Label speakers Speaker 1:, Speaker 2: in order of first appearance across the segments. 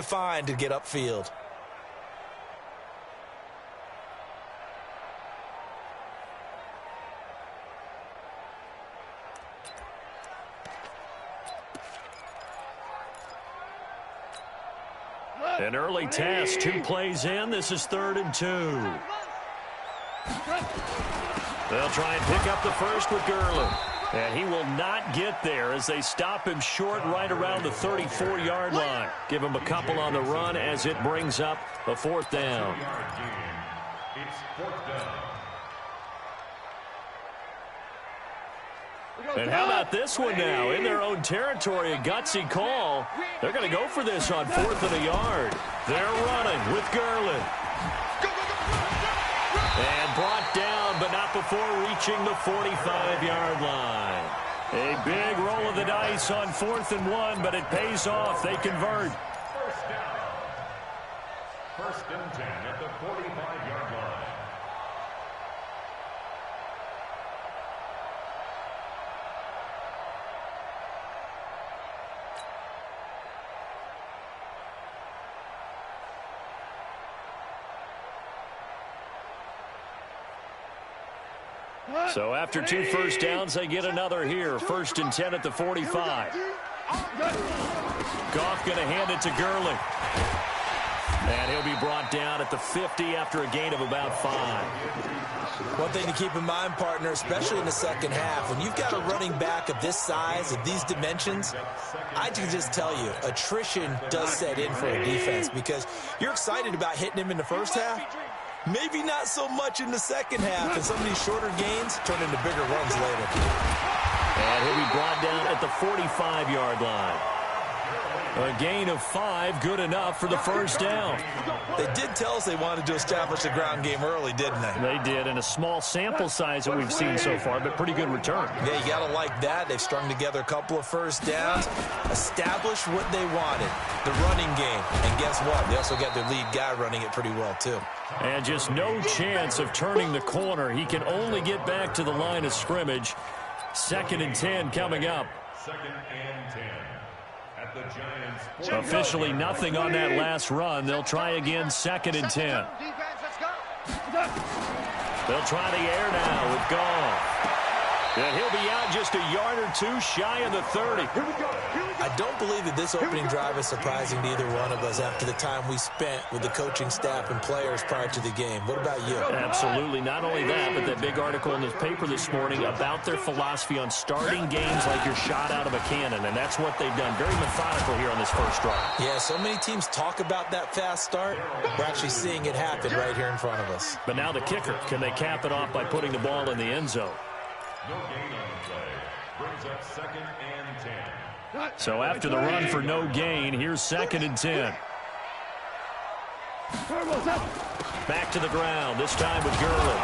Speaker 1: to find to get upfield.
Speaker 2: An early test, 2 plays in. This is 3rd and 2. They'll try and pick up the first with Gurley. And he will not get there as they stop him short right around the 34-yard line. Give him a couple on the run as it brings up a 4th down.
Speaker 3: It's 4th down.
Speaker 2: And how about this one now? In their own territory, a gutsy call. They're going to go for this on 4th and a yard. They're running with Gurley. And brought down, but not before reaching the 45-yard line. A big roll of the dice on 4th and 1, but it pays off. They convert.
Speaker 3: 1st down. 1st and 10 at the 45-yard line.
Speaker 2: So after 2 first downs, they get another here. 1st and 10 at the 45. Goff going to hand it to Gurley. And he'll be brought down at the 50 after a gain of about 5.
Speaker 1: One thing to keep in mind, partner, especially in the second half, when you've got a running back of this size, of these dimensions, I can just tell you, attrition does set in for a defense because you're excited about hitting him in the first half. Maybe not so much in the second half, and some of these shorter gains turn into bigger runs later.
Speaker 2: And he'll be brought down at the 45-yard line. A gain of 5, good enough for the 1st down.
Speaker 1: They did tell us they wanted to establish the ground game early, didn't they?
Speaker 2: They did, in a small sample size that we've seen so far, but pretty good return.
Speaker 1: Yeah, you got to like that. They've strung together a couple of first downs, established what they wanted, the running game. And guess what? They also got their lead guy running it pretty well, too.
Speaker 2: And just no chance of turning the corner. He can only get back to the line of scrimmage. 2nd and 10 coming up.
Speaker 3: 2nd and 10. At the Giants.
Speaker 2: Officially nothing on that last run. They'll try again, 2nd and 10. They'll try the air now with Goff. And he'll be out just a yard or 2 shy of the 30.
Speaker 1: I don't believe that this opening drive is surprising to either one of us after the time we spent with the coaching staff and players prior to the game. What about you?
Speaker 2: Absolutely. Not only that, but that big article in the paper this morning about their philosophy on starting games like you're shot out of a cannon, and that's what they've done. Very methodical here on this first drive.
Speaker 1: Yeah, so many teams talk about that fast start. We're actually seeing it happen right here in front of us.
Speaker 2: But now the kicker. Can they cap it off by putting the ball in the end zone?
Speaker 3: No gain on the play. Brings up 2nd and 10.
Speaker 2: So after the run for no gain, here's 2nd and 10. Back to the ground, this time with Gurley.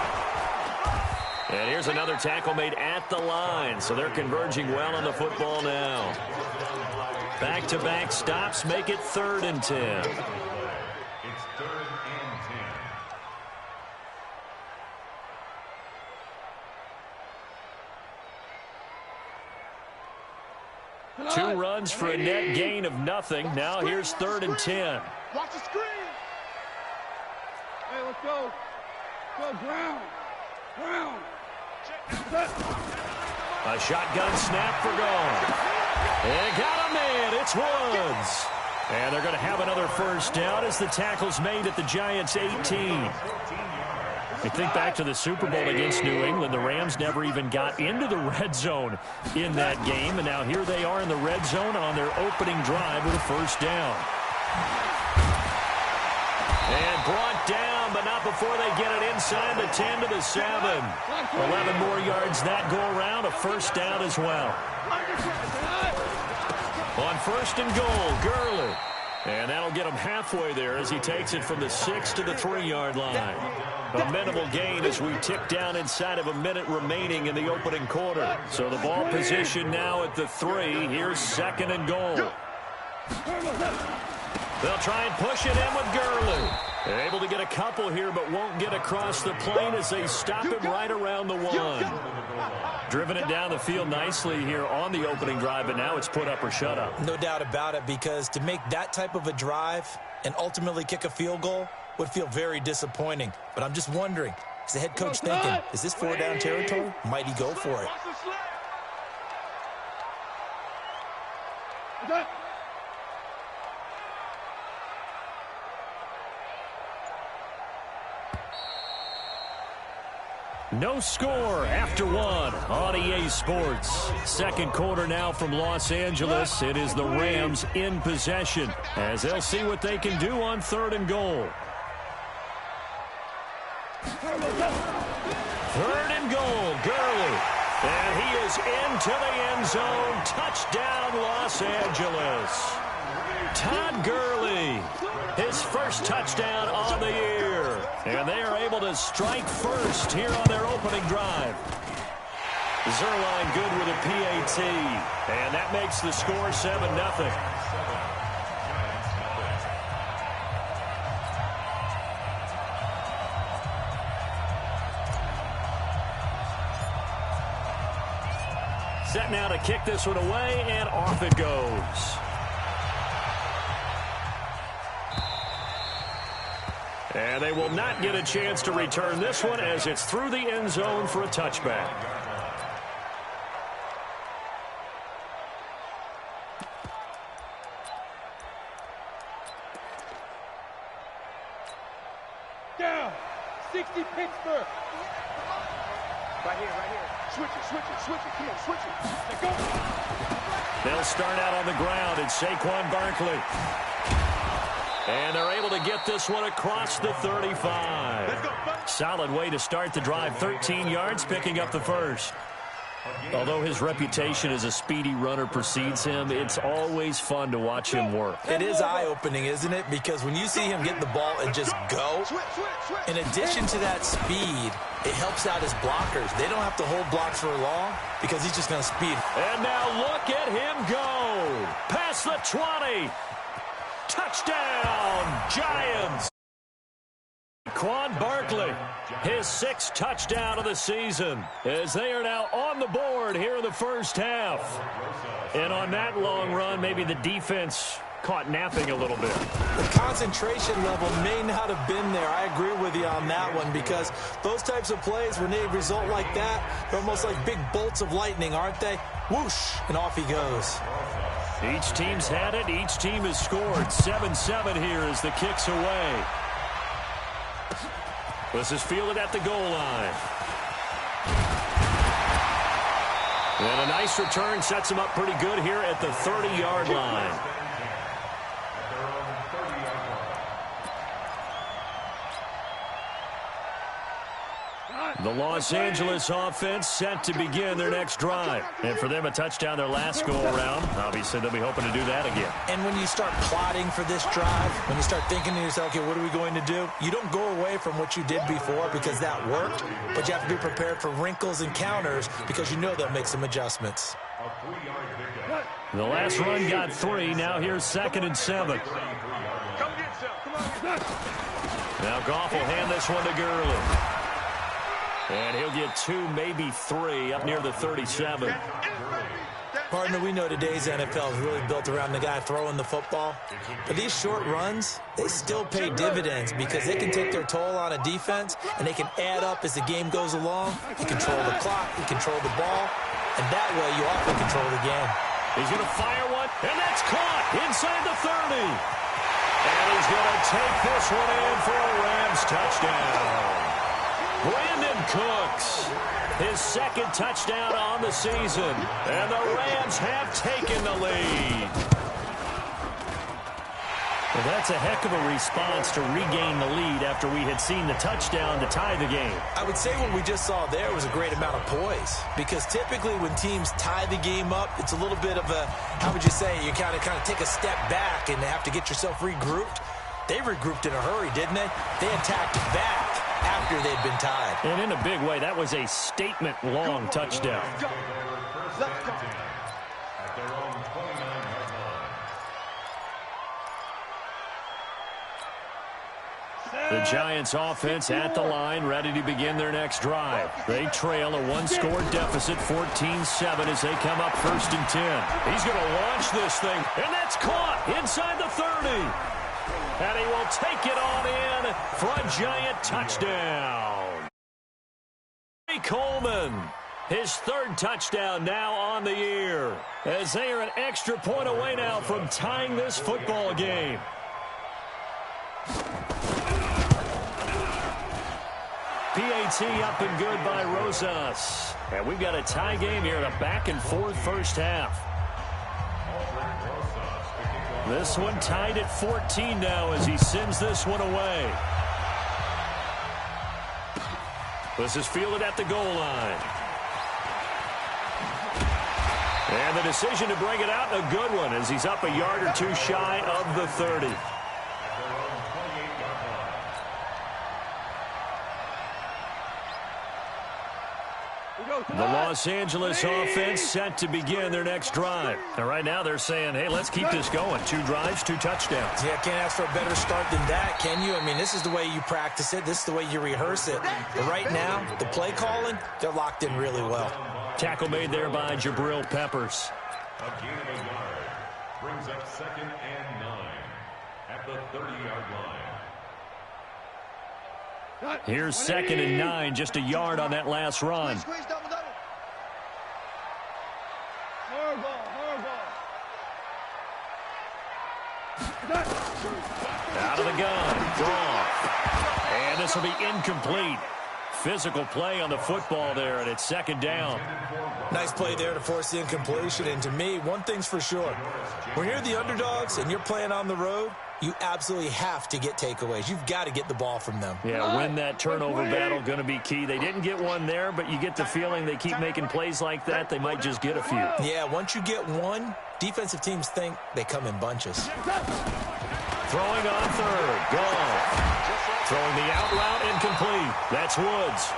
Speaker 2: And here's another tackle made at the line, so they're converging well on the football now. Back-to-back stops make it 3rd and 10.
Speaker 3: It's 3rd and
Speaker 2: 10. 2 runs for a net gain of nothing. Now here's 3rd and 10.
Speaker 4: Watch the screen. Hey, let's go. Go, ground. Ground.
Speaker 2: A shotgun snap for Goff. And got a man. It's Woods. And they're going to have another first down as the tackle's made at the Giants' 18. You think back to the Super Bowl against New England, the Rams never even got into the red zone in that game, and now here they are in the red zone on their opening drive with a first down. And brought down, but not before they get it inside the 10 to the 7. 11 more yards that go around, a first down as well. On 1st and goal, Gurley. And that'll get him halfway there as he takes it from the 6 to the 3-yard line. A minimal gain as we tick down inside of a minute remaining in the opening quarter. So the ball position now at the 3. Here's 2nd and goal. They'll try and push it in with Gurley. They're able to get a couple here, but won't get across the plane as they stop him right around the 1. Driven it down the field nicely here on the opening drive, but now it's put up or shut up.
Speaker 1: No doubt about it, because to make that type of a drive and ultimately kick a field goal would feel very disappointing. But I'm just wondering, is the head coach thinking, is this 4-down territory? Might he go for it?
Speaker 2: No score after 1 on EA Sports. Second quarter now from Los Angeles. It is the Rams in possession as they'll see what they can do on 3rd and goal. 3rd and goal, Gurley. And he is into the end zone. Touchdown, Los Angeles. Todd Gurley, his first touchdown on the year. And they are able to strike first here on their opening drive. Zerline good with a PAT. And that makes the score 7-0. Set now to kick this one away, and off it goes. And they will not get a chance to return this one as it's through the end zone for a touchback.
Speaker 4: Down. 60 Pittsburgh. Right here. Switch it. Come on, switch it. Go.
Speaker 2: They'll start out on the ground. It's Saquon Barkley. And they're able to get this one across the 35. Solid way to start the drive. 13 yards, picking up the first. Although his reputation as a speedy runner precedes him, it's always fun to watch him work.
Speaker 1: It is eye-opening, isn't it? Because when you see him get the ball and just go, in addition to that speed, it helps out his blockers. They don't have to hold blocks for long because he's just going to speed.
Speaker 2: And now look at him go. Past the 20. Touchdown, Giants. Saquon Barkley, his 6th touchdown of the season, as they are now on the board here in the first half. And on that long run, maybe the defense caught napping a little bit.
Speaker 1: The concentration level may not have been there. I agree with you on that one, because those types of plays, when they result like that, they're almost like big bolts of lightning, aren't they? Whoosh, and off he goes.
Speaker 2: Each team's had it. Each team has scored. 7-7 here as the kick's away. This is fielded at the goal line. And a nice return sets him up pretty good here at the 30-yard line. The Los Angeles offense set to begin their next drive. And for them, a touchdown their last go-around. Obviously, they'll be hoping to do that again.
Speaker 1: And when you start plotting for this drive, when you start thinking to yourself, okay, what are we going to do? You don't go away from what you did before because that worked, but you have to be prepared for wrinkles and counters because you know they'll make some adjustments.
Speaker 2: The last run got 3. Now here's 2nd and 7. Now Goff will hand this one to Gurley. And he'll get 2, maybe 3, up near the 37.
Speaker 1: Partner, we know today's NFL is really built around the guy throwing the football. But these short runs, they still pay dividends because they can take their toll on a defense, and they can add up as the game goes along. You control the clock, you control the ball, and that way you often control the game.
Speaker 2: He's going to fire one, and that's caught inside the 30. And he's going to take this one in for a Rams touchdown. Brandon Cooks, his 2nd touchdown on the season, and the Rams have taken the lead. Well, that's a heck of a response to regain the lead after we had seen the touchdown to tie the game.
Speaker 1: I would say what we just saw there was a great amount of poise, because typically when teams tie the game up, it's a little bit of a, how would you say, you kind of take a step back and have to get yourself regrouped. They regrouped in a hurry, didn't they? They attacked back after they'd been tied.
Speaker 2: And in a big way, that was a statement-long touchdown. The Giants offense at the line, ready to begin their next drive. They trail a one-score deficit, 14-7, as they come up 1st and 10. He's going to launch this thing, and that's caught inside the 30. And he will take it on in for a Giant touchdown. Coleman, his 3rd touchdown now on the year, as they are an extra point away now from tying this football game. PAT up and good by Rosas. And we've got a tie game here in a back-and-forth first half. This one tied at 14 now as he sends this one away. This is fielded at the goal line. And the decision to bring it out, a good one, as he's up a yard or two shy of the 30. The Los Angeles offense set to begin their next drive. And right now they're saying, hey, let's keep this going. 2 drives, 2 touchdowns.
Speaker 1: Yeah, can't ask for a better start than that, can you? I mean, this is the way you practice it. This is the way you rehearse it. But right now, the play calling, they're locked in really well.
Speaker 2: Tackle made there by Jabril Peppers.
Speaker 3: A gain of a yard brings up 2nd and 9 at the 30-yard line.
Speaker 2: Here's 2nd and 9, just a yard on that last run. Out of the gun, Goff. And this will be incomplete. Physical play on the football there, and it's 2nd down.
Speaker 1: Nice play there to force the incompletion. And to me, one thing's for sure. When you're the underdogs and you're playing on the road, you absolutely have to get takeaways. You've got to get the ball from them.
Speaker 2: Yeah, win that turnover battle, going to be key. They didn't get one there, but you get the feeling they keep making plays like that, they might just get a few.
Speaker 1: Yeah, once you get one, defensive teams think they come in bunches.
Speaker 2: Throwing on 3rd, Goff. Throwing the out route, incomplete. That's Woods.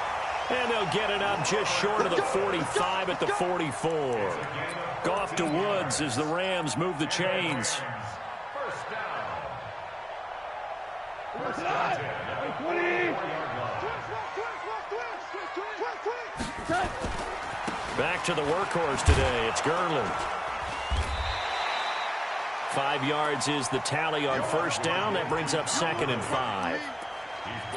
Speaker 2: And they'll get it up just short of the 45 at the 44. Goff to Woods as the Rams move the chains. Back to the workhorse today. It's Gurley. 5 yards is the tally on 1st down. That brings up 2nd and 5.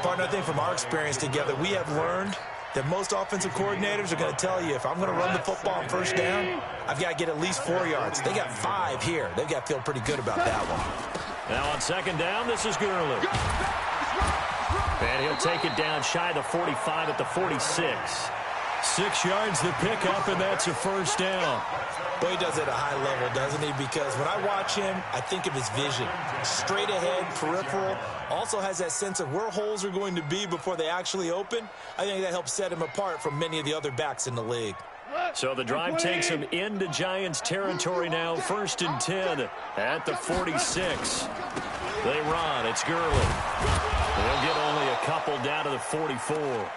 Speaker 1: Partner, I think from our experience together, we have learned that most offensive coordinators are going to tell you, if I'm going to run the football on 1st down, I've got to get at least 4 yards. They got 5 here. They've got to feel pretty good about that one.
Speaker 2: Now on 2nd down, this is Gurley. And he'll take it down shy of the 45 at the 46. 6 yards to pick up, and that's a 1st down.
Speaker 1: Well, he does it at a high level, doesn't he? Because when I watch him, I think of his vision. Straight ahead, peripheral. Also has that sense of where holes are going to be before they actually open. I think that helps set him apart from many of the other backs in the league.
Speaker 2: So the drive takes him into Giants territory now. 1st and 10 at the 46. They run. It's Gurley. They'll get only a couple down to the 44.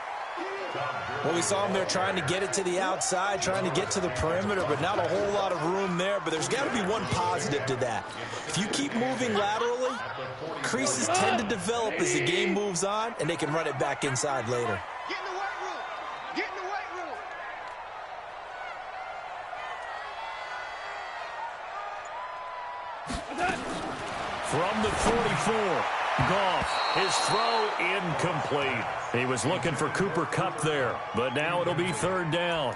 Speaker 1: Well, we saw him there trying to get it to the outside, trying to get to the perimeter, but not a whole lot of room there. But there's got to be one positive to that. If you keep moving laterally, creases tend to develop as the game moves on, and they can run it back inside later.
Speaker 4: Get in the weight room. Get in the weight room.
Speaker 2: From the 44, Goff, his throw incomplete. He was looking for Cooper Kupp there, but now it'll be 3rd down.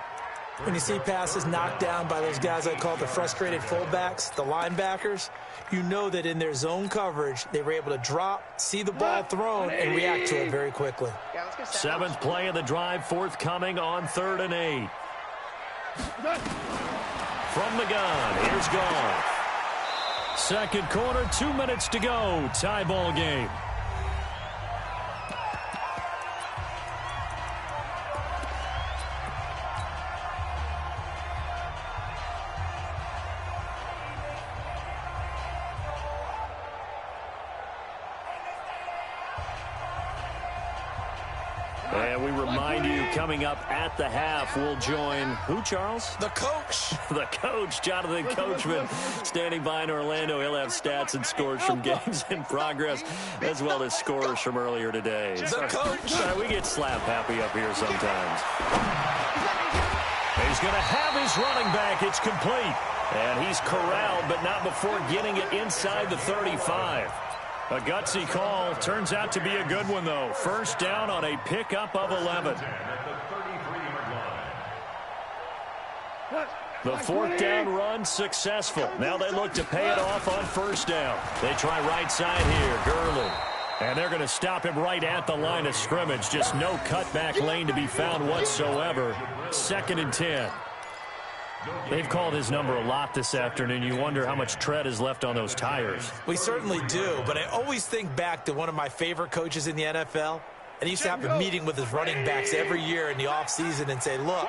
Speaker 1: When you see passes knocked down by those guys I call the frustrated fullbacks, the linebackers, you know that in their zone coverage, they were able to drop, see the ball thrown, and react to it very quickly.
Speaker 2: 7th play of the drive forthcoming on 3rd and 8. From the gun, here's Goff. 2nd quarter, 2 minutes to go. Tie ball game. And we remind you, coming up at the half, we'll join who, Charles?
Speaker 1: The coach.
Speaker 2: The coach, Jonathan Coachman, standing by in Orlando. He'll have stats and scores from games in progress, as well as scores from earlier today.
Speaker 1: The coach.
Speaker 2: We get slap happy up here sometimes. He's going to have his running back. It's complete. And he's corralled, but not before getting it inside the 35. A gutsy call. Turns out to be a good one, though. First down on a pickup of 11. The fourth down run successful. Now they look to pay it off on first down. They try right side here. Gurley. And they're going to stop him right at the line of scrimmage. Just no cutback lane to be found whatsoever. 2nd and 10. They've called his number a lot this afternoon. You wonder how much tread is left on those tires.
Speaker 1: We certainly do, but I always think back to one of my favorite coaches in the NFL. And he used to have a meeting with his running backs every year in the offseason and say, look,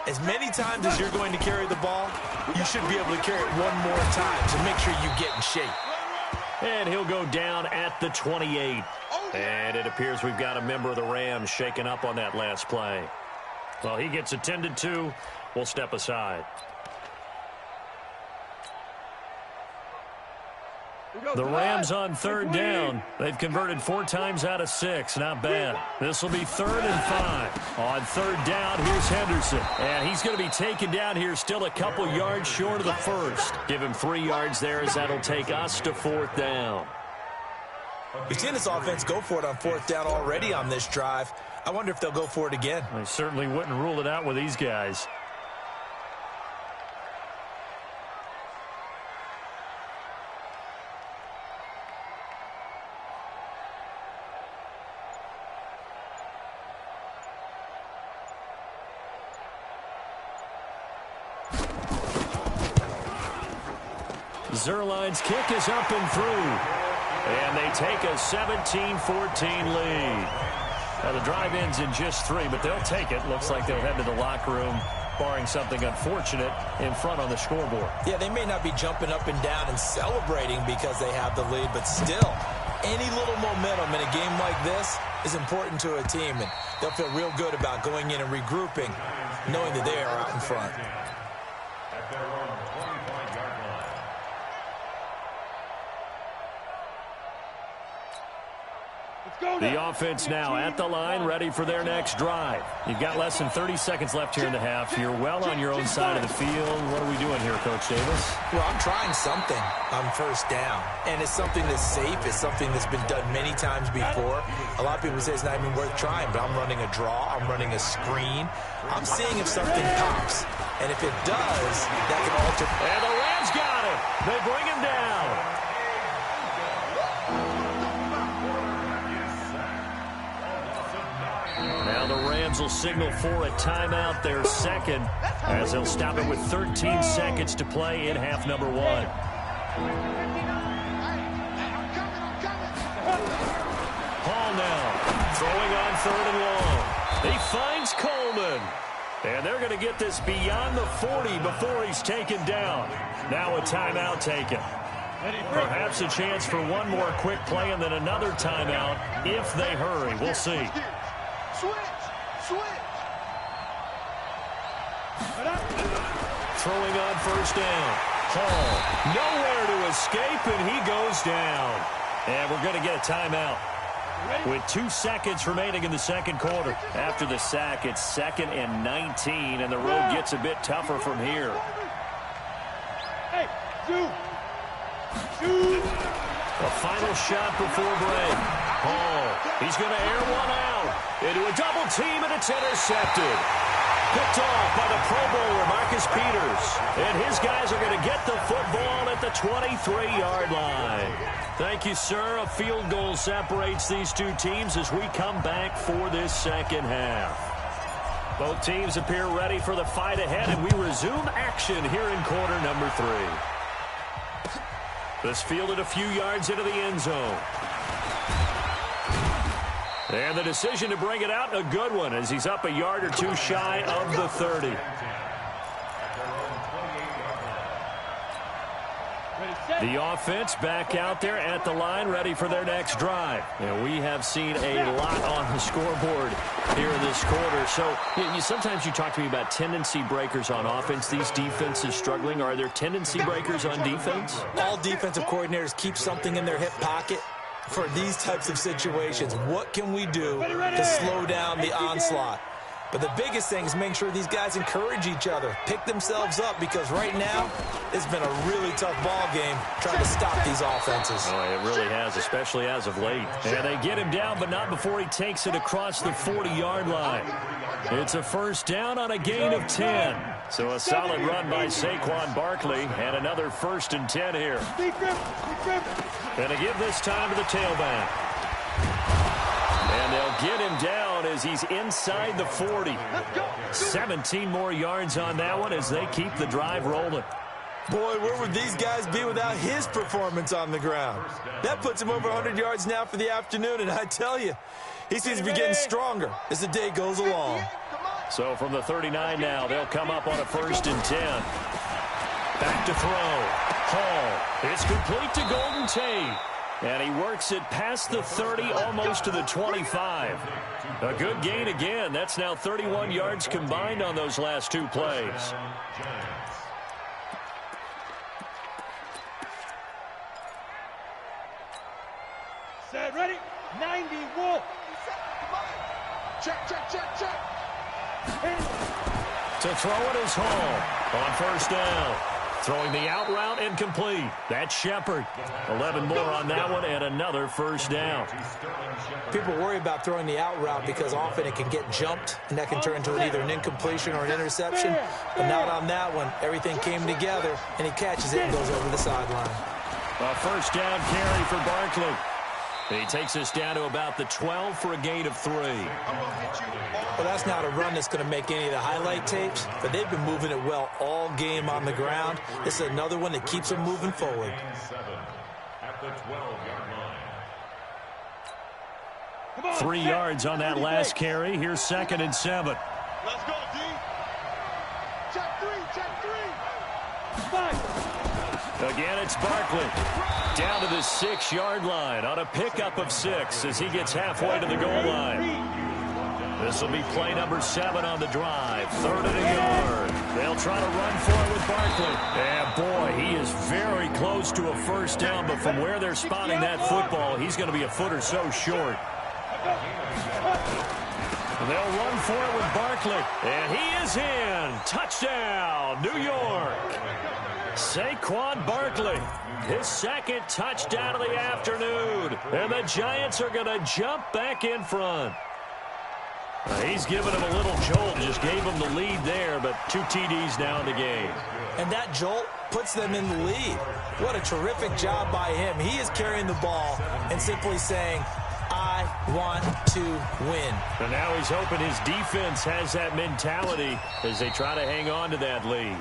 Speaker 1: as many times as you're going to carry the ball, you should be able to carry it one more time, so make sure you get in shape.
Speaker 2: And he'll go down at the 28. And it appears we've got a member of the Rams shaken up on that last play. Well, he gets attended to. We'll step aside. The Rams on 3rd down. They've converted 4 times out of 6. Not bad. This will be 3rd and 5. On 3rd down, here's Henderson. And he's going to be taken down here still a couple yards short of the first. Give him 3 yards there as that'll take us to 4th down.
Speaker 1: We've seen this offense go for it on 4th down already on this drive. I wonder if they'll go for it again.
Speaker 2: I certainly wouldn't rule it out with these guys. Zerline's kick is up and through. And they take a 17-14 lead. Now the drive ends in just 3, but they'll take it. Looks like they'll head to the locker room, barring something unfortunate in front on the scoreboard.
Speaker 1: Yeah, they may not be jumping up and down and celebrating because they have the lead, but still, any little momentum in a game like this is important to a team, and they'll feel real good about going in and regrouping, knowing that they are out in front.
Speaker 3: At their own 25-yard line.
Speaker 2: The offense now at the line, ready for their next drive. You've got less than 30 seconds left here in the half. You're well on your own side of the field. What are we doing here, Coach Davis?
Speaker 1: Well, I'm trying something on first down, and it's something that's safe. It's something that's been done many times before. A lot of people say it's not even worth trying, but I'm running a draw. I'm running a screen. I'm seeing if something pops, and if it does, that can alter.
Speaker 2: And the Rams got him. They bring him down. Now the Rams will signal for a timeout, their second, as they'll stop it with 13 seconds to play in half number 1. Hall now, throwing on 3rd and long. He finds Coleman. And they're going to get this beyond the 40 before he's taken down. Now a timeout taken. Perhaps a chance for one more quick play and then another timeout if they hurry. We'll see. Throwing on first down. Hall nowhere to escape, and he goes down. And we're going to get a timeout with 2 seconds remaining in the second quarter. After the sack, it's 2nd and 19, and the road gets a bit tougher from here. A final shot before break. Hall, he's going to air one out into a double team, and it's intercepted. Picked off by the Pro Bowler, Marcus Peters. And his guys are going to get the football at the 23-yard line. Thank you, sir. A field goal separates these two teams as we come back for this second half. Both teams appear ready for the fight ahead, and we resume action here in quarter number 3. This fielded a few yards into the end zone. And the decision to bring it out, a good one, as he's up a yard or 2 shy of the 30.
Speaker 4: Ready, set.
Speaker 2: The offense back out there at the line, ready for their next drive. And we have seen a lot on the scoreboard here in this quarter. So sometimes you talk to me about tendency breakers on offense. These defenses struggling. Are there tendency breakers on defense?
Speaker 1: All defensive coordinators keep something in their hip pocket for these types of situations. What can we do to slow down the onslaught? But the biggest thing is making sure these guys encourage each other, pick themselves up, because right now it's been a really tough ball game trying to stop these offenses.
Speaker 2: Oh, it really has, especially as of late. And they get him down, but not before he takes it across the 40-yard line. It's a first down on a gain of 10. So a solid run by Saquon Barkley, and another 1st and 10 here. And to give this time to the tailback. And they'll get him down as he's inside the 40. 17 more yards on that one as they keep the drive rolling.
Speaker 1: Boy, where would these guys be without his performance on the ground? That puts him over 100 yards now for the afternoon, and I tell you, he seems to be getting stronger as the day goes along.
Speaker 2: So from the 39 now, they'll come up on a 1st and 10. Back to throw. Hall. It's complete to Golden Tate. And he works it past the 30, almost to the 25. A good gain again. That's now 31 yards combined on those last 2 plays.
Speaker 4: Set, ready? 90, Wolf. Check.
Speaker 2: To throw it is Hall on 1st down. Throwing the out route incomplete. That's Shepard. 11 more on that one and another 1st down.
Speaker 1: People worry about throwing the out route because often it can get jumped, and that can turn into either an incompletion or an interception. But not on that one. Everything came together, and he catches it and goes over the sideline.
Speaker 2: A 1st down carry for Barkley. He takes us down to about the 12 for a gain of 3.
Speaker 1: Well, that's not a run that's going to make any of the highlight tapes, but they've been moving it well all game on the ground. This is another one that keeps them moving forward.
Speaker 3: At the 12-yard line.
Speaker 2: 3 yards on that last carry. Here's 2nd and 7.
Speaker 4: Let's go, D. Check 3. 5.
Speaker 2: Again, it's Barkley. Down to the 6-yard line on a pickup of 6 as he gets halfway to the goal line. This will be play number 7 on the drive. 3rd and a yard. They'll try to run for it with Barkley. And boy, he is very close to a 1st down, but from where they're spotting that football, he's going to be a foot or so short. They'll run for it with Barkley. And he is in. Touchdown, New York. Saquon Barkley, his 2nd touchdown of the afternoon. And the Giants are going to jump back in front. He's given him a little jolt, just gave him the lead there, but 2 TDs now in the game.
Speaker 1: And that jolt puts them in the lead. What a terrific job by him. He is carrying the ball and simply saying, I want to win.
Speaker 2: And now he's hoping his defense has that mentality as they try to hang on to that lead.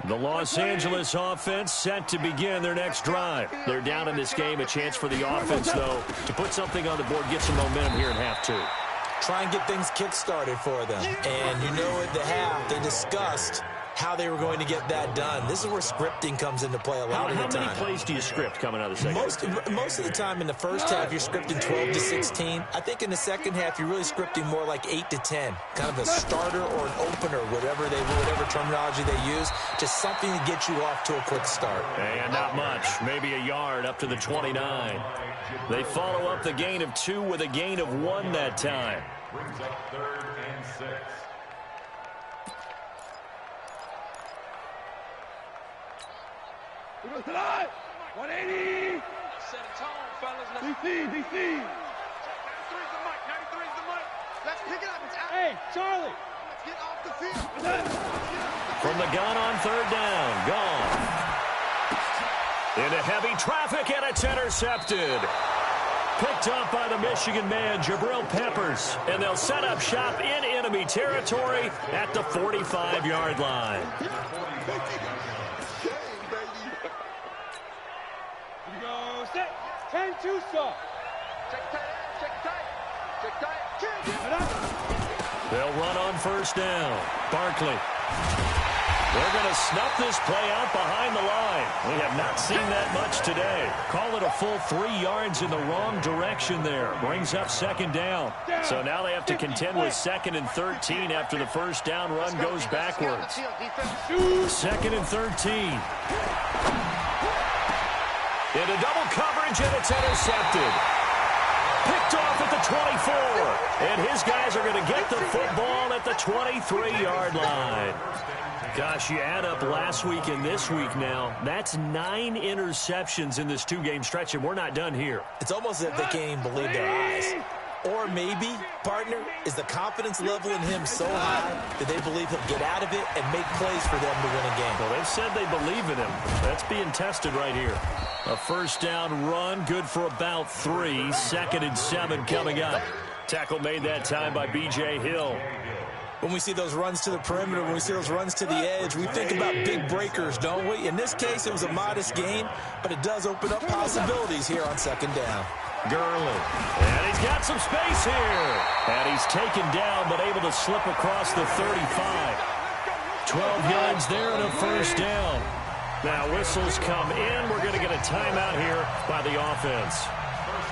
Speaker 2: The Los Angeles offense set to begin their next drive. They're down in this game. A chance for the offense, though, to put something on the board, get some momentum here in half 2.
Speaker 1: Try and get things kick-started for them. And you know at the half, they discussed how they were going to get that done. This is where scripting comes into play a lot of the time.
Speaker 2: How many plays do you script coming out of the second?
Speaker 1: Most of the time in the first half, you're scripting 12 to 16. I think in the second half, you're really scripting more like 8 to 10. Kind of a starter or an opener, whatever terminology they use. Just something to get you off to a quick start.
Speaker 2: And not much. Maybe a yard up to the 29. They follow up the gain of 2 with a gain of 1 that time.
Speaker 3: Brings up 3rd and 6.
Speaker 4: Alive! 180!
Speaker 5: Set a tone, fellas.
Speaker 4: DC! 93's the mic. Hey, Charlie.
Speaker 2: From the gun on third down. Gone. Into heavy traffic, and it's intercepted. Picked up by the Michigan man, Jabril Peppers. And they'll set up shop in enemy territory at the 45-yard line.
Speaker 4: Go, set. 10-2 stop.
Speaker 2: They'll run on first down. Barkley. They're going to snuff this play out behind the line. We have not seen that much today. Call it a full 3 yards in the wrong direction there. Brings up second down. So now they have to contend with 2nd and 13 after the first down run goes backwards. 2nd and 13. Into double coverage, and it's intercepted. Picked off at the 24. And his guys are going to get the football at the 23-yard line. Gosh, you add up last week and this week now, that's 9 interceptions in this 2-game stretch, and we're not done here.
Speaker 1: It's almost as if they can't even believe their eyes. Or maybe, partner, is the confidence level in him so high that they believe he'll get out of it and make plays for them to win a game.
Speaker 2: Well, they've said they believe in him. That's being tested right here. A first down run, good for about 3. 2nd and 7 coming up. Tackle made that time by B.J. Hill.
Speaker 1: When we see those runs to the perimeter, when we see those runs to the edge, we think about big breakers, don't we? In this case, it was a modest gain, but it does open up possibilities here on second down.
Speaker 2: Gurley. And he's got some space here. And he's taken down, but able to slip across the 35. 12 yards there and a first down. Now whistles come in. We're going to get a timeout here by the offense.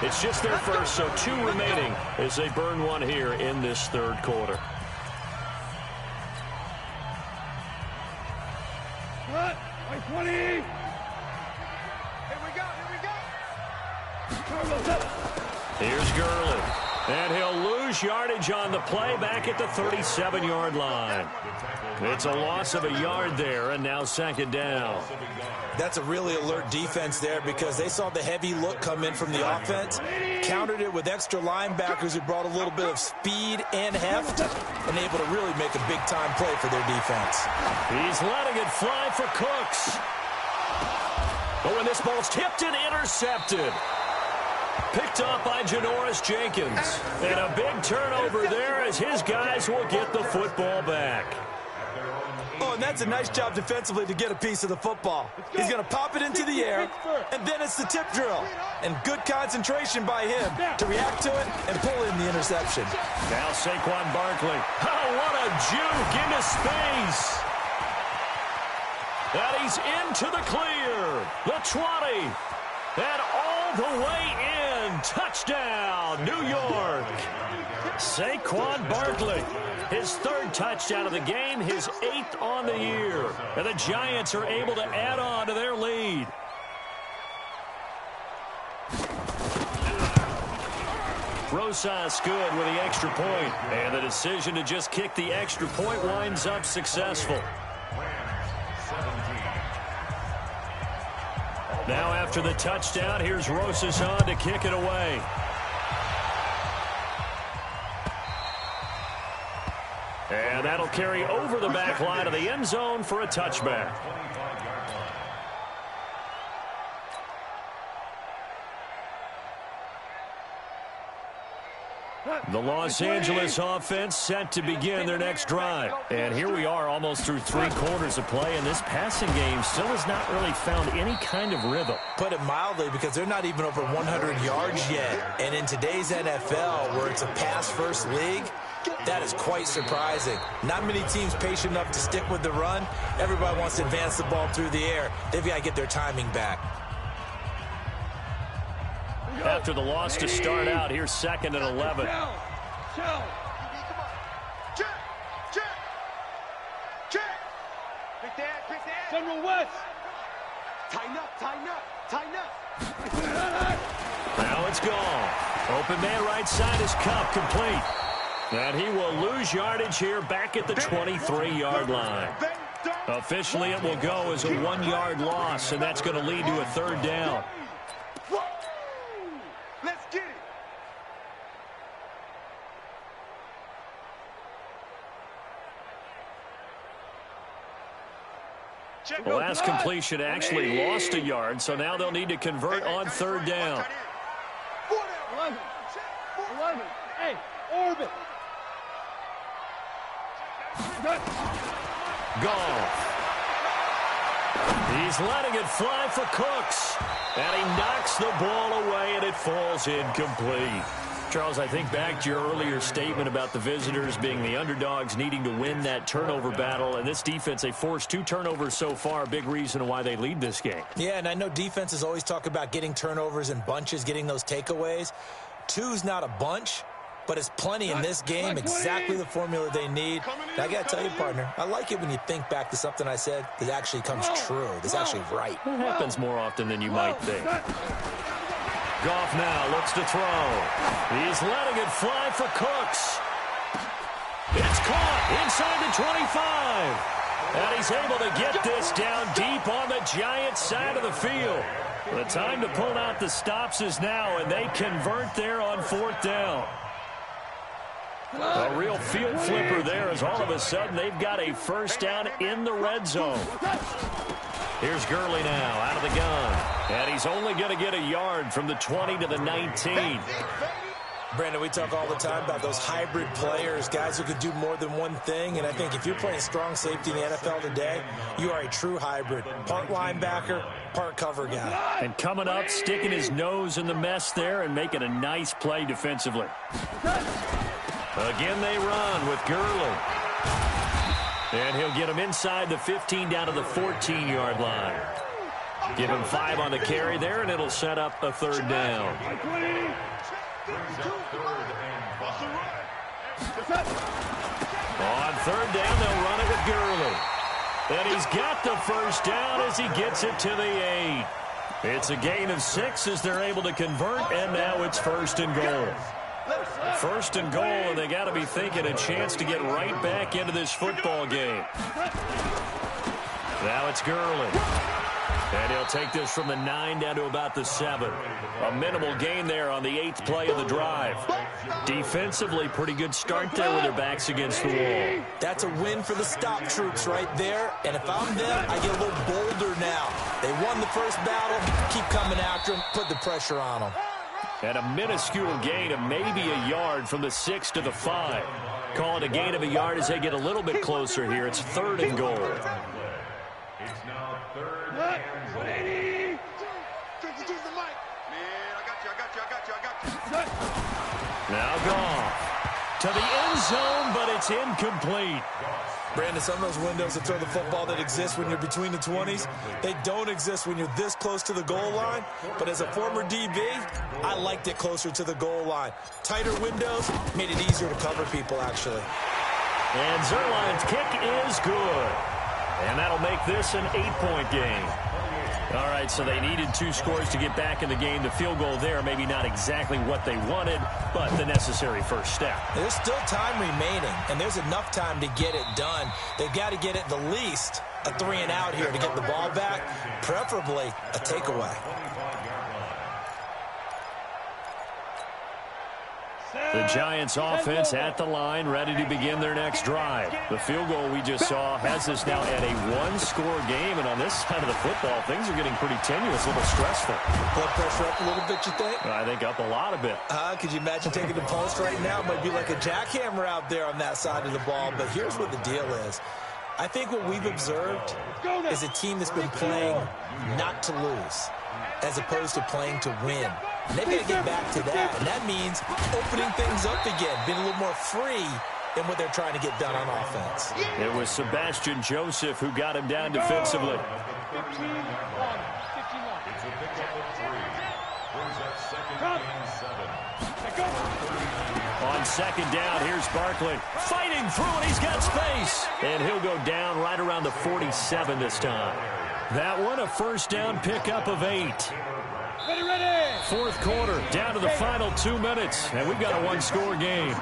Speaker 2: It's just their first, so 2 remaining as they burn one here in this third quarter.
Speaker 4: Cut. 20. Here we go.
Speaker 2: Here's Gurley. And he'll lose yardage on the play back at the 37-yard line. It's a loss of a yard there, and now second down.
Speaker 1: That's a really alert defense there because they saw the heavy look come in from the offense, countered it with extra linebackers who brought a little bit of speed and heft, and able to really make a big-time play for their defense.
Speaker 2: He's letting it fly for Cooks. Oh, and this ball's tipped and intercepted. Picked up by Janoris Jenkins. And a big turnover there as his guys will get the football back.
Speaker 1: Oh, and that's a nice job defensively to get a piece of the football. He's going to pop it into the air, and then it's the tip drill. And good concentration by him to react to it and pull in the interception.
Speaker 2: Now Saquon Barkley. Oh, what a juke into space. And he's into the clear. The 20. And all the way in. Touchdown, New York. Saquon Barkley. His 3rd touchdown of the game, his 8th on the year. And the Giants are able to add on to their lead. Rosas good with the extra point. And the decision to just kick the extra point winds up successful. Now after the touchdown, here's Rosas on to kick it away. And that'll carry over the back line of the end zone for a touchback. The Los Angeles offense set to begin their next drive. And here we are almost through 3 quarters of play, and this passing game still has not really found any kind of rhythm.
Speaker 1: Put it mildly, because they're not even over 100 yards yet. And in today's NFL, where it's a pass-first league, that is quite surprising. Not many teams patient enough to stick with the run. Everybody wants to advance the ball through the air. They've got to get their timing back.
Speaker 2: After the loss to start out, here's 2nd and 11.
Speaker 4: General West.
Speaker 5: Tighten up.
Speaker 2: Now it's gone. Open man right side is Cup, complete. And he will lose yardage here back at the 23-yard line. Officially, it will go as a 1-yard loss, and that's going to lead to a 3rd down.
Speaker 5: Let's get it.
Speaker 2: The last completion actually lost a yard, so now they'll need to convert on third down.
Speaker 4: 11. Hey, orbit.
Speaker 2: Goff. He's letting it fly for Cooks. And he knocks the ball away, and it falls incomplete. Charles, I think back to your earlier statement about the visitors being the underdogs needing to win that turnover battle. And this defense, they forced 2 turnovers so far, a big reason why they lead this game.
Speaker 1: Yeah, and I know defenses always talk about getting turnovers in bunches, getting those takeaways. 2's not a bunch, but it's plenty in this game, exactly the formula they need. And I got to tell you, partner, I like it when you think back to something I said that actually comes true, that's actually right.
Speaker 2: It happens more often than you might think. Goff now looks to throw. He's letting it fly for Cooks. It's caught inside the 25. And he's able to get this down deep on the Giants side of the field. The time to pull out the stops is now, and they convert there on fourth down. A real field flipper there as all of a sudden they've got a first down in the red zone. Here's Gurley now out of the gun. And he's only going to get a yard from the 20 to the 19.
Speaker 1: Brandon, we talk all the time about those hybrid players, guys who could do more than one thing. And I think if you're playing strong safety in the NFL today, you are a true hybrid. Part linebacker, part cover guy.
Speaker 2: And coming up, sticking his nose in the mess there and making a nice play defensively. Again, they run with Gurley. And he'll get him inside the 15 down to the 14-yard line. Give him 5 on the carry there, and it'll set up a third down. On third down, they'll run it with Gurley. And he's got the first down as he gets it to the 8. It's a gain of 6 as they're able to convert, and now it's first and goal. First and goal, and they got to be thinking a chance to get right back into this football game. Now it's Gurley. And he'll take this from the 9 down to about the 7. A minimal gain there on the 8th play of the drive. Defensively, pretty good start there with their backs against the wall.
Speaker 1: That's a win for the stop troops right there. And if I'm them, I get a little bolder now. They won the first battle. Keep coming after them. Put the pressure on them.
Speaker 2: And a minuscule gain of maybe a yard from the 6 to the 5. Call it a gain of a yard as they get a little bit closer here. It's third and goal.
Speaker 3: It's now third and goal.
Speaker 2: Now Goff to the end zone, but it's incomplete.
Speaker 1: Brandon, some of those windows that throw the football that exist when you're between the 20s, they don't exist when you're this close to the goal line. But as a former DB, I liked it closer to the goal line. Tighter windows made it easier to cover people, actually.
Speaker 2: And Zerline's kick is good. And that'll make this an 8-point game. All right, so they needed 2 scores to get back in the game. The field goal there, maybe not exactly what they wanted, but the necessary first step.
Speaker 1: There's still time remaining, and there's enough time to get it done. They've got to get it the least a 3-and-out here to get the ball back, preferably a takeaway.
Speaker 2: The Giants offense at the line, ready to begin their next drive. The field goal we just saw has us now at a 1-score game, and on this side of the football, things are getting pretty tenuous, a little stressful.
Speaker 1: Blood pressure up a little bit, you think?
Speaker 2: I think up a lot of it.
Speaker 1: Could you imagine taking the pulse right now? It might be like a jackhammer out there on that side of the ball, but here's what the deal is. I think what we've observed is a team that's been playing not to lose as opposed to playing to win. And they've got to get back to that, and that means opening things up again, being a little more free in what they're trying to get done on offense.
Speaker 2: It was Sebastian Joseph who got him down defensively.
Speaker 4: 15-1.
Speaker 3: It's a pickup of 3. Brings up second and 7.
Speaker 2: On second down, here's Barkley. Fighting through, and he's got space. And he'll go down right around the 47 this time. That one, a first down pickup of 8.
Speaker 4: Ready.
Speaker 2: Fourth quarter, down to the final 2 minutes, and we've got a 1-score game.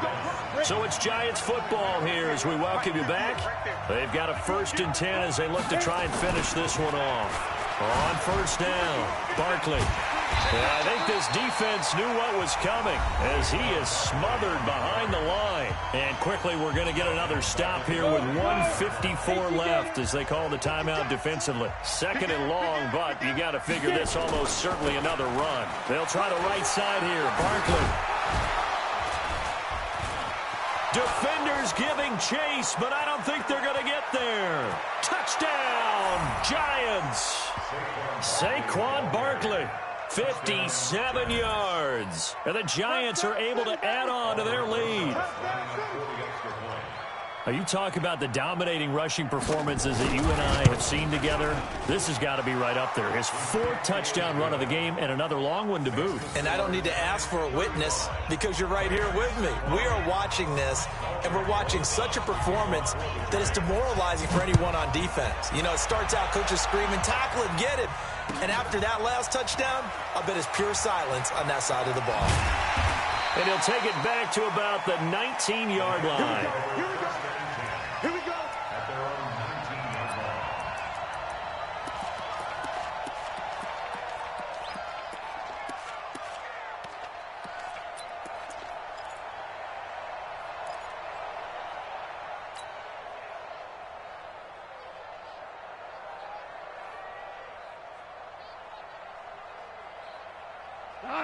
Speaker 2: So it's Giants football here as we welcome you back. They've got a 1st and 10 as they look to try and finish this one off. On first down, Barkley I think this defense knew what was coming as he is smothered behind the line. And quickly we're going to get another stop here with 1:54 left as they call the timeout defensively. Second and long, but you got to figure this almost certainly another run. They'll try the right side here. Barkley. Defenders giving chase, but I don't think they're going to get there. Touchdown, Giants. Saquon Barkley. 57 yards. And the Giants are able to add on to their lead. Now, you talk about the dominating rushing performances that you and I have seen together. This has got to be right up there. His 4th touchdown run of the game and another long one to boot.
Speaker 1: And I don't need to ask for a witness because you're right here with me. We are watching this, and we're watching such a performance that is demoralizing for anyone on defense. You know, it starts out coaches screaming, tackle him, get him. And after that last touchdown, I bet it's pure silence on that side of the ball.
Speaker 2: And he'll take it back to about the 19-yard line.
Speaker 4: Here we go. Here we go.
Speaker 3: At their own 19-yard line.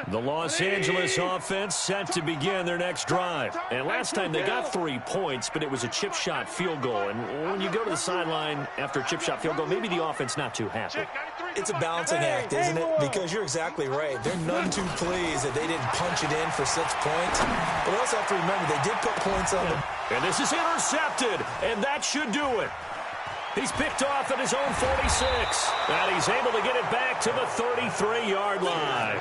Speaker 2: The Los Angeles offense set to begin their next drive. And last time they got 3 points, but it was a chip shot field goal. And when you go to the sideline after a chip shot field goal, maybe the offense not too happy.
Speaker 1: It's a balancing act, isn't it? Because you're exactly right. They're none too pleased that they didn't punch it in for 6 points. But we also have to remember they did put points on them.
Speaker 2: And this is intercepted, and that should do it. He's picked off at his own 46, and he's able to get it back to the 33-yard line.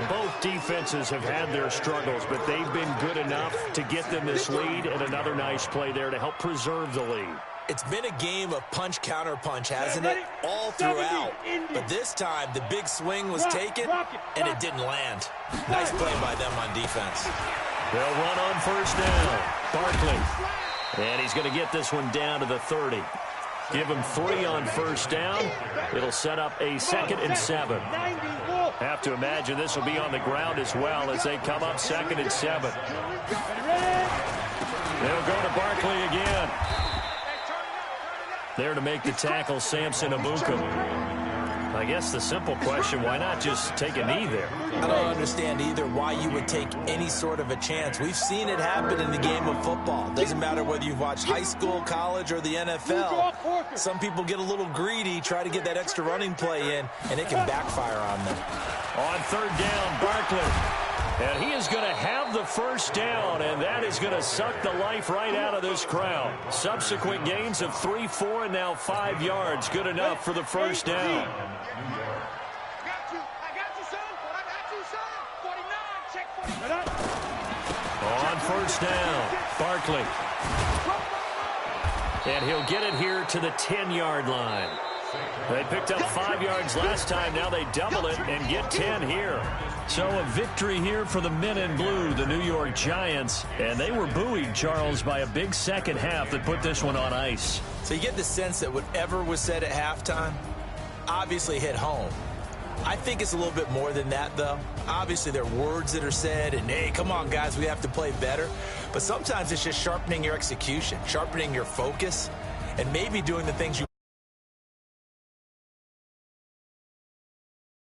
Speaker 2: Both defenses have had their struggles, but they've been good enough to get them this lead, and another nice play there to help preserve the lead.
Speaker 1: It's been a game of punch-counter-punch, hasn't it? All throughout. But this time, the big swing was taken, and it didn't land. Nice play by them on defense.
Speaker 2: They'll run on first down. Barkley. And he's going to get this one down to the 30. Give him 3 on first down. It'll set up a 2nd and 7. Have to imagine this will be on the ground as well as they come up 2nd and 7. They'll go to Barkley again. There to make the tackle, Samson Abuka. I guess the simple question, why not just take a knee there?
Speaker 1: I don't understand either why you would take any sort of a chance. We've seen it happen in the game of football. Doesn't matter whether you've watched high school, college, or the NFL. Some people get a little greedy, try to get that extra running play in, and it can backfire on them.
Speaker 2: On third down, Barkley. And he is going to have the first down, and that is going to suck the life right out of this crowd. Subsequent gains of 3, 4, and now 5 yards. Good enough for the first down. On first down, Barkley. And he'll get it here to the 10-yard line. They picked up 5 yards last time. Now they double it and get 10 here. So a victory here for the men in blue, the New York Giants. And they were buoyed, Charles, by a big second half that put this one on ice.
Speaker 1: So you get the sense that whatever was said at halftime obviously hit home. I think it's a little bit more than that, though. Obviously, there are words that are said, and, hey, come on, guys, we have to play better. But sometimes it's just sharpening your execution, sharpening your focus, and maybe doing the things you